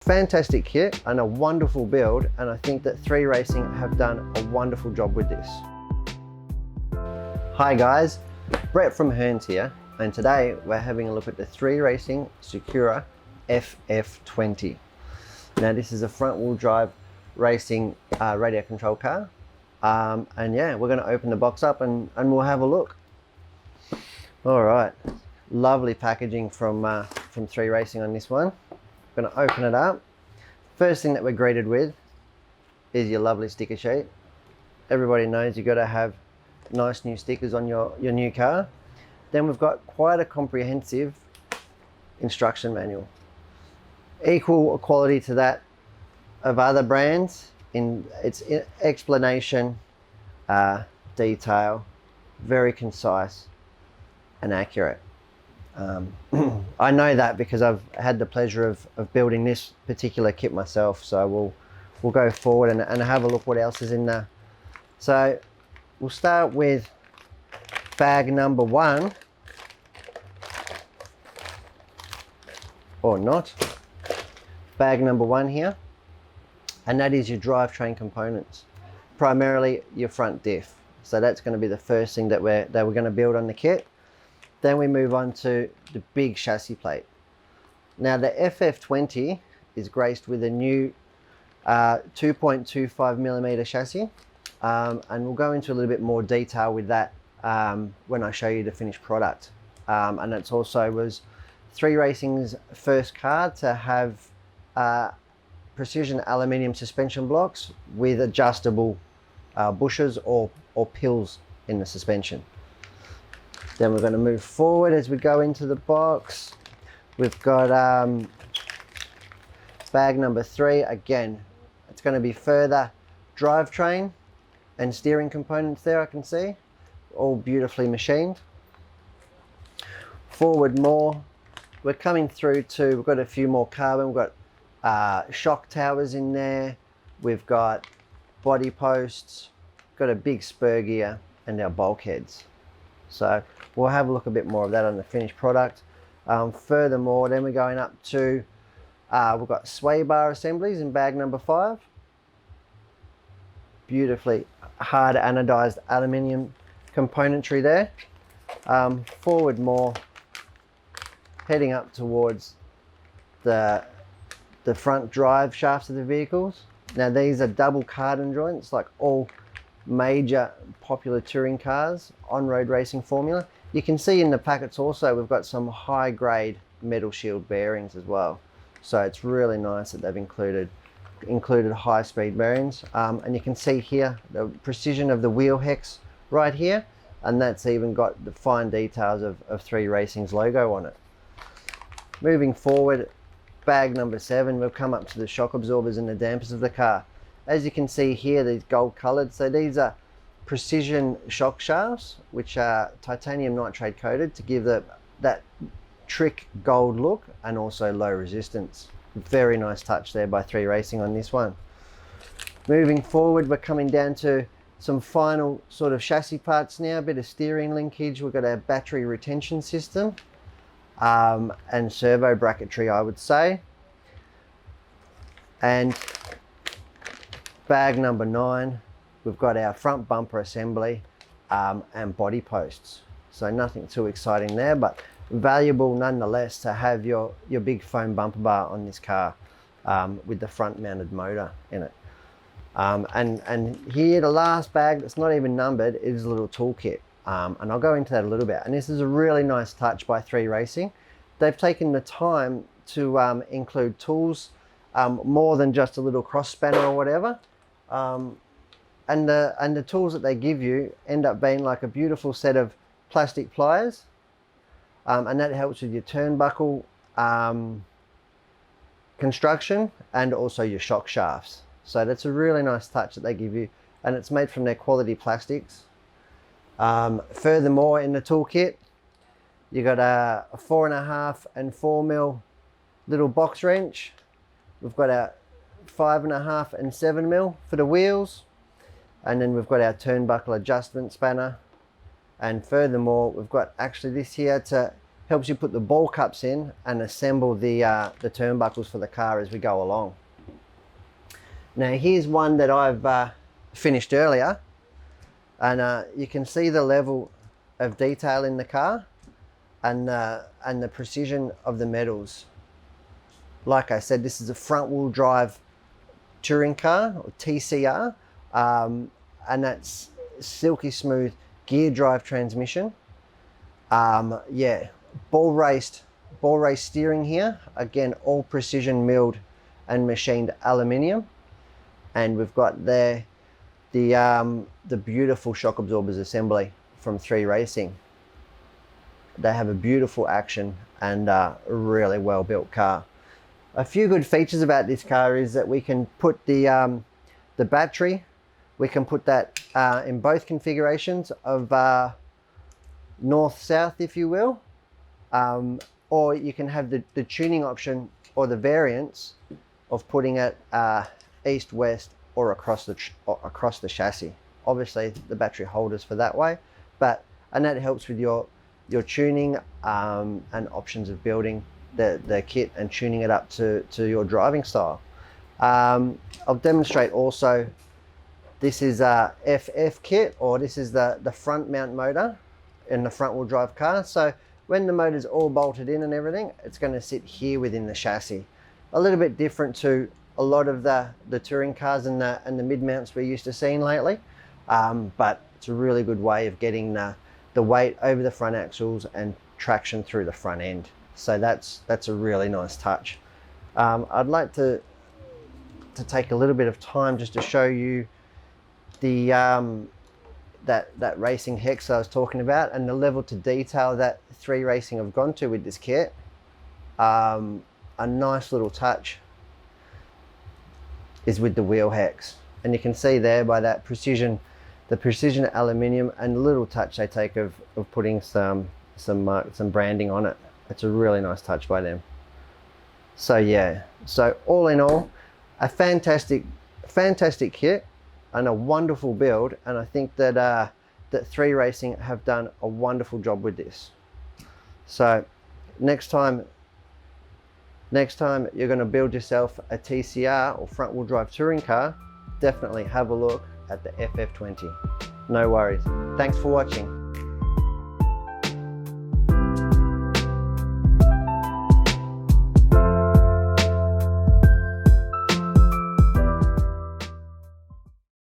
Fantastic kit and a wonderful build, and I think that 3Racing have done a wonderful job with this. Hi guys, Brett from Hearns here, and today we're having a look at the 3Racing Sakura FF20. Now this is a front wheel drive racing radio control car, and yeah, we're going to open the box up and we'll have a look. All right, lovely packaging from 3Racing on this one. I'm going to open it up. First thing that we're greeted with is your lovely sticker sheet. Everybody knows you've got to have nice new stickers on your new car. Then we've got quite a comprehensive instruction manual. Equal quality to that of other brands in its explanation, detail, very concise and accurate. I know that because I've had the pleasure of building this particular kit myself, so we'll go forward and have a look what else is in there. So we'll start with bag number 1, or not, bag number 1 here, and that is your drivetrain components, primarily your front diff. So that's going to be the first thing that we're going to build on the kit. Then we move on to the big chassis plate. Now the FF20 is graced with a new 2.25mm chassis, and we'll go into a little bit more detail with that when I show you the finished product. And it also was 3Racing's first car to have precision aluminium suspension blocks with adjustable bushes or pills in the suspension. Then we're going to move forward as we go into the box. We've got bag number 3. Again, it's going to be further drivetrain and steering components there, I can see. All beautifully machined. Forward more. We're coming through to, we've got a few more carbon. We've got shock towers in there. We've got body posts. Got a big spur gear and our bulkheads. So we'll have a look a bit more of that on the finished product. Furthermore, then we're going up to, we've got sway bar assemblies in bag number 5. Beautifully hard anodized aluminium componentry there. Forward more, heading up towards the front drive shafts of the vehicles. Now these are double cardan joints, like all major popular touring cars, on-road racing formula. You can see in the packets also we've got some high-grade metal shield bearings as well. So it's really nice that they've included high-speed bearings. And you can see here the precision of the wheel hex right here, and that's even got the fine details of 3Racing's logo on it. Moving forward, bag number 7, we've come up to the shock absorbers and the dampers of the car. As you can see here, these gold colored, so these are precision shock shafts, which are titanium nitride coated to give that trick gold look and also low resistance. Very nice touch there by 3Racing on this one. Moving forward, we're coming down to some final sort of chassis parts now, a bit of steering linkage. We've got our battery retention system and servo bracketry, I would say. And bag number 9, we've got our front bumper assembly and body posts. So nothing too exciting there, but valuable nonetheless to have your big foam bumper bar on this car with the front mounted motor in it. And here, the last bag that's not even numbered is a little toolkit. And I'll go into that a little bit. And this is a really nice touch by 3Racing. They've taken the time to include tools, more than just a little cross spanner or whatever. And the tools that they give you end up being like a beautiful set of plastic pliers, and that helps with your turnbuckle construction and also your shock shafts. So that's a really nice touch that they give you, and it's made from their quality plastics. Furthermore, in the toolkit, you got a 4.5 and 4mm little box wrench. We've got a 5.5 and 7mm for the wheels, and then we've got our turnbuckle adjustment spanner. And furthermore, we've got actually this here to helps you put the ball cups in and assemble the turnbuckles for the car as we go along. Now here's one that I've finished earlier, and you can see the level of detail in the car and the precision of the metals. Like I said, this is a front wheel drive touring car, or TCR, and that's silky smooth gear drive transmission. Yeah, ball raced steering here. Again, all precision milled and machined aluminium. And we've got there the beautiful shock absorbers assembly from 3Racing. They have a beautiful action and a really well built car. A few good features about this car is that we can put the battery, we can put that in both configurations of north-south, if you will, or you can have the tuning option or the variants of putting it east-west or across the chassis. Obviously the battery holders for that way, and that helps with your tuning and options of building the kit and tuning it up to your driving style. I'll demonstrate also, this is a FF kit, or this is the front mount motor in the front wheel drive car. So when the motor's all bolted in and everything, it's going to sit here within the chassis. A little bit different to a lot of the touring cars and the mid mounts we're used to seeing lately, but it's a really good way of getting the weight over the front axles and traction through the front end. So that's a really nice touch. I'd like to take a little bit of time just to show you the that racing hex I was talking about, and the level to detail that 3Racing have gone to with this kit. A nice little touch is with the wheel hex, and you can see there by that precision, the precision aluminium, and the little touch they take of putting some branding on it. It's a really nice touch by them. So yeah, so all in all, a fantastic kit and a wonderful build, and I think that that 3Racing have done a wonderful job with this. So next time you're going to build yourself a TCR or front wheel drive touring car, definitely have a look at the FF20. No worries. Thanks for watching.